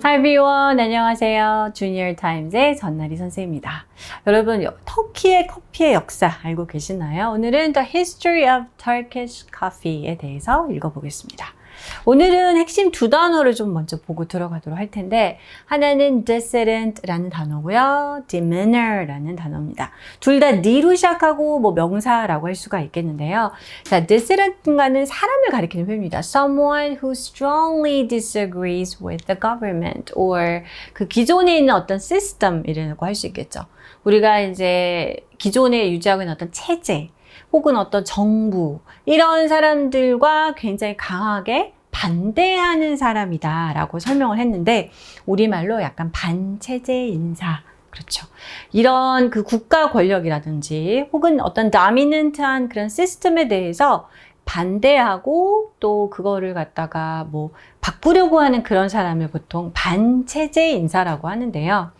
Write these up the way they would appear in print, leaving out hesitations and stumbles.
Hi everyone, 안녕하세요. 주니어 타임즈의 전나리 선생입니다. 여러분, 터키의 커피의 역사 알고 계시나요? 오늘은 The History of Turkish Coffee에 대해서 읽어보겠습니다. 오늘은 핵심 두 단어를 좀 먼저 보고 들어가도록 할 텐데, 하나는 decadent라는 단어고요, demeanor라는 단어입니다. 둘 다 D로 시작하고 뭐 명사라고 할 수가 있겠는데요. 자, decadent과는 사람을 가리키는 표현입니다. Someone who strongly disagrees with the government or 그 기존에 있는 어떤 시스템이라고 할 수 있겠죠. 우리가 이제 기존에 유지하고 있는 어떤 체제 혹은 어떤 정부 이런 사람들과 굉장히 강하게 반대하는 사람이다 라고 설명을 했는데 우리말로 약간 반체제 인사, 그렇죠. 이런 그 국가 권력이라든지 혹은 어떤 다미넌트한 그런 시스템에 대해서 반대하고 또 그거를 갖다가 뭐 바꾸려고 하는 그런 사람을 보통 반체제 인사라고 하는데요.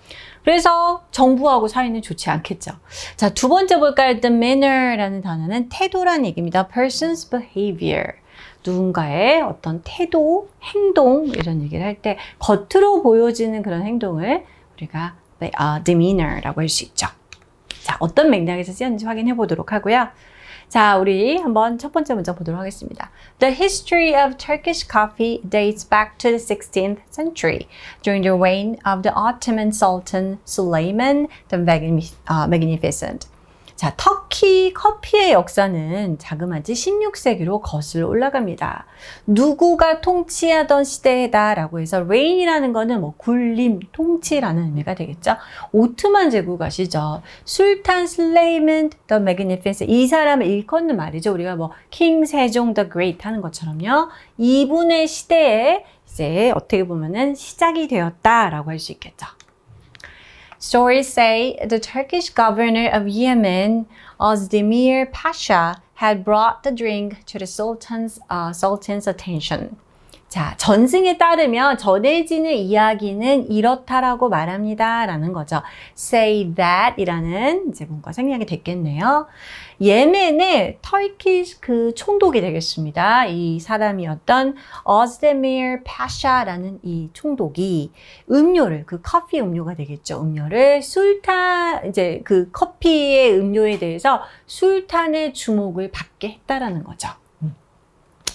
그래서 정부하고 사이는 좋지 않겠죠. 자, 두 번째 볼까요? The manner라는 단어는 태도란 얘기입니다. Person's behavior. 누군가의 어떤 태도, 행동 이런 얘기를 할 때 겉으로 보여지는 그런 행동을 우리가 demeanor라고 할 수 있죠. 자, 어떤 맥락에서 쓰였는지 확인해 보도록 하고요. 자, 우리 한번 첫 번째 문장 보도록 하겠습니다. The history of Turkish coffee dates back to the 16th century, during the reign of the Ottoman Sultan Suleiman the Magnificent. 자, 터키 커피의 역사는 자그마치 16세기로 거슬러 올라갑니다. 누구가 통치하던 시대다라고 해서 reign이라는 거는 뭐 군림, 통치라는 의미가 되겠죠. 오트만 제국 아시죠? 술탄 슬레이먼 the Magnificent, 이 사람을 일컫는 말이죠. 우리가 뭐 킹 세종 the Great 하는 것처럼요. 이분의 시대에 이제 어떻게 보면은 시작이 되었다라고 할 수 있겠죠. Stories say the Turkish governor of Yemen, Ozdemir Pasha, had brought the drink to the Sultan's attention. 자, 전승에 따르면 전해지는 이야기는 이렇다라고 말합니다. 라는 거죠. Say that 이라는 이제 뭔가 생략이 됐겠네요. 예멘의 터키시 그 총독이 되겠습니다. 이 사람이었던 오즈데미르 파샤라는 이 총독이 음료를, 그 커피 음료가 되겠죠. 음료를 이제 그 커피의 음료에 대해서 술탄의 주목을 받게 했다라는 거죠.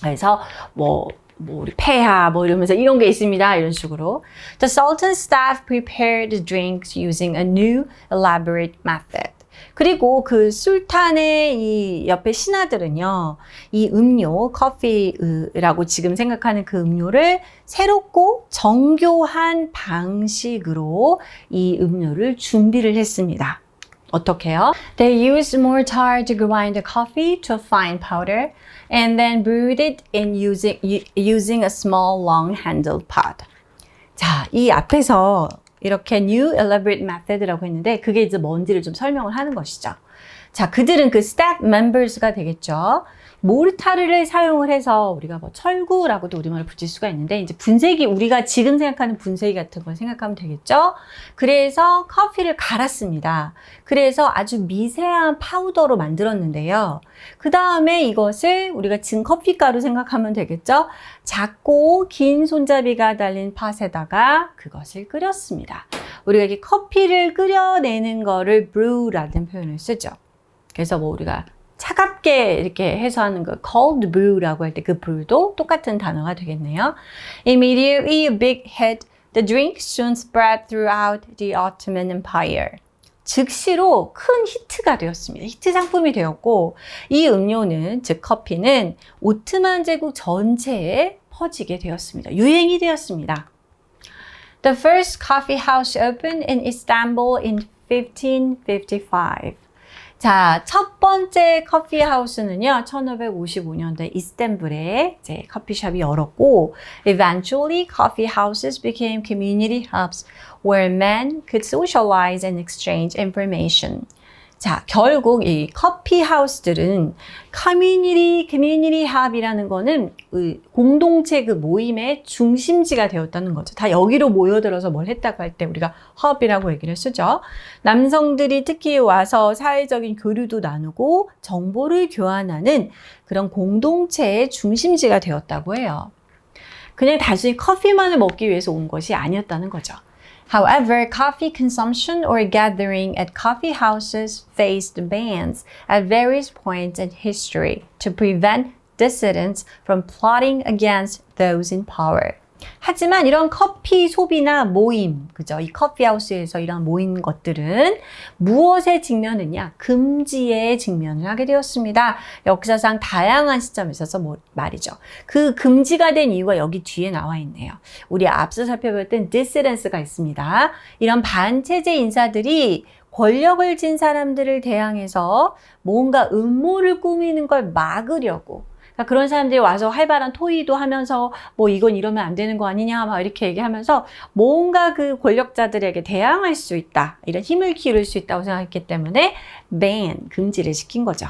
그래서 우리 폐하 이러면서 이런 게 있습니다. 이런 식으로. The Sultan's staff prepared the drinks using a new elaborate method. 그리고 그 술탄의 이 옆에 신하들은요, 이 음료, 커피라고 지금 생각하는 그 음료를 새롭고 정교한 방식으로 이 음료를 준비를 했습니다. 어떻게요? They used mortar to grind the coffee to a fine powder and then brewed it using a small long-handled pot. 자, 이 앞에서 이렇게 new elaborate method라고 했는데 그게 이제 뭔지를 좀 설명을 하는 것이죠. 자, 그들은 그 staff members가 되겠죠. 모르타르를 사용을 해서 우리가 뭐 철구라고도 우리말을 붙일 수가 있는데 이제 분쇄기, 우리가 지금 생각하는 분쇄기 같은 걸 생각하면 되겠죠. 그래서 커피를 갈았습니다. 그래서 아주 미세한 파우더로 만들었는데요. 그 다음에 이것을 우리가 지금 커피가루 생각하면 되겠죠. 작고 긴 손잡이가 달린 팥에다가 그것을 끓였습니다. 우리가 이렇게 커피를 끓여내는 거를 brew라는 표현을 쓰죠. 그래서 뭐 우리가 차갑게 이렇게 해서 하는 거 cold brew라고 할 때 그 brew도 똑같은 단어가 되겠네요. Immediately a big hit, the drink soon spread throughout the Ottoman Empire. 즉시로 큰 히트가 되었습니다. 히트 상품이 되었고 이 음료는, 즉 커피는 오트만 제국 전체에 퍼지게 되었습니다. 유행이 되었습니다. The first coffee house opened in Istanbul in 1555. 자, 첫 번째 커피 하우스는요, 1555년도에 이스탄불에 이제 커피숍이 열었고, eventually coffee houses became community hubs where men could socialize and exchange information. 자, 결국 이 커피 하우스들은 커뮤니티 합이라는 거는 공동체 그 모임의 중심지가 되었다는 거죠. 다 여기로 모여들어서 뭘 했다고 할 때 우리가 hub이라고 얘기를 쓰죠. 남성들이 특히 와서 사회적인 교류도 나누고 정보를 교환하는 그런 공동체의 중심지가 되었다고 해요. 그냥 단순히 커피만을 먹기 위해서 온 것이 아니었다는 거죠. However, coffee consumption or gathering at coffee houses faced bans at various points in history to prevent dissidents from plotting against those in power. 하지만 이런 커피 소비나 모임, 그죠? 이 커피하우스에서 이런 모인 것들은 무엇에 직면했냐? 금지에 직면을 하게 되었습니다. 역사상 다양한 시점에 있어서 말이죠. 그 금지가 된 이유가 여기 뒤에 나와 있네요. 우리 앞서 살펴봤던 dissidence가 있습니다. 이런 반체제 인사들이 권력을 쥔 사람들을 대항해서 뭔가 음모를 꾸미는 걸 막으려고 그러니까 그런 사람들이 와서 활발한 토의도 하면서 뭐 이건 이러면 안 되는 거 아니냐 막 이렇게 얘기하면서 뭔가 그 권력자들에게 대항할 수 있다. 이런 힘을 기울일 수 있다고 생각했기 때문에 ban, 금지를 시킨 거죠.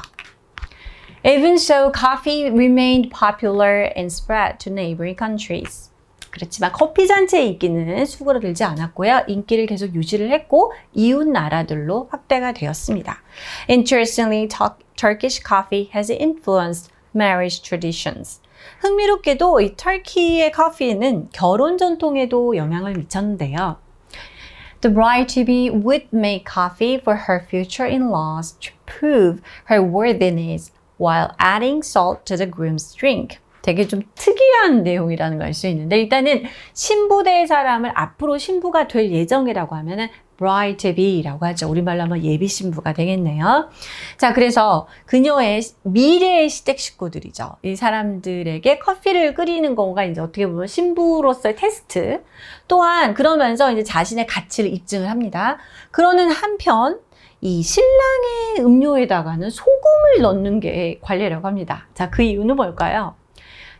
Even so, coffee remained popular and spread to neighboring countries. 그렇지만 커피 잔치의 인기는 수그러들지 않았고요. 인기를 계속 유지를 했고 이웃 나라들로 확대가 되었습니다. Interestingly, Turkish coffee has influenced marriage traditions. 흥미롭게도 이 터키의 커피는 결혼 전통에도 영향을 미쳤는데요. The bride-to-be would make coffee for her future in-laws to prove her worthiness while adding salt to the groom's drink. 되게 좀 특이한 내용이라는 걸 알 수 있는데 일단은 신부될 사람을 앞으로 신부가 될 예정이라고 하면은 bride to be라고 하죠. 우리말로 하면 예비 신부가 되겠네요. 자, 그래서 그녀의 미래의 시댁 식구들이죠. 이 사람들에게 커피를 끓이는 건가 이제 어떻게 보면 신부로서의 테스트. 또한 그러면서 이제 자신의 가치를 입증을 합니다. 그러는 한편 이 신랑의 음료에다가는 소금을 넣는 게 관례라고 합니다. 자, 그 이유는 뭘까요?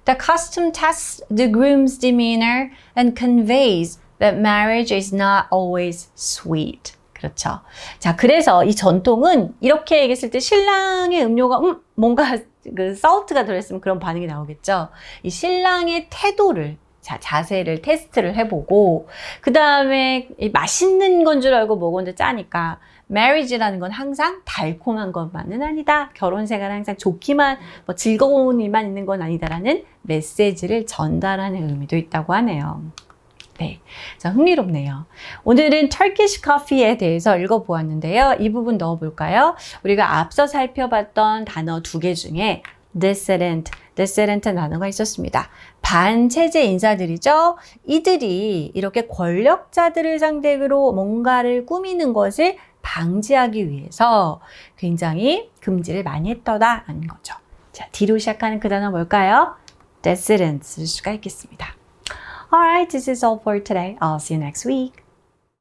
The custom tests the groom's demeanor and conveys that marriage is not always sweet. 그렇죠. 자, 그래서 이 전통은 이렇게 얘기했을 때 신랑의 음료가 뭔가 그 salt가 들어있으면 그런 반응이 나오겠죠. 이 신랑의 태도를 자세를 테스트를 해보고 그 다음에 맛있는 건 줄 알고 먹었는데 짜니까 marriage라는 건 항상 달콤한 것만은 아니다. 결혼 생활은 항상 좋기만 뭐 즐거운 일만 있는 건 아니다라는 메시지를 전달하는 의미도 있다고 하네요. 네, 자, 흥미롭네요. 오늘은 Turkish coffee에 대해서 읽어보았는데요. 이 부분 넣어볼까요? 우리가 앞서 살펴봤던 단어 2개 중에 dissident 단어가 있었습니다. 반체제 인사들이죠. 이들이 이렇게 권력자들을 상대로 뭔가를 꾸미는 것을 방지하기 위해서 굉장히 금지를 많이 했더라는 거죠. 자, D로 시작하는 그 단어 뭘까요? dissident 쓸 수가 있겠습니다. Alright, this is all for today. I'll see you next week.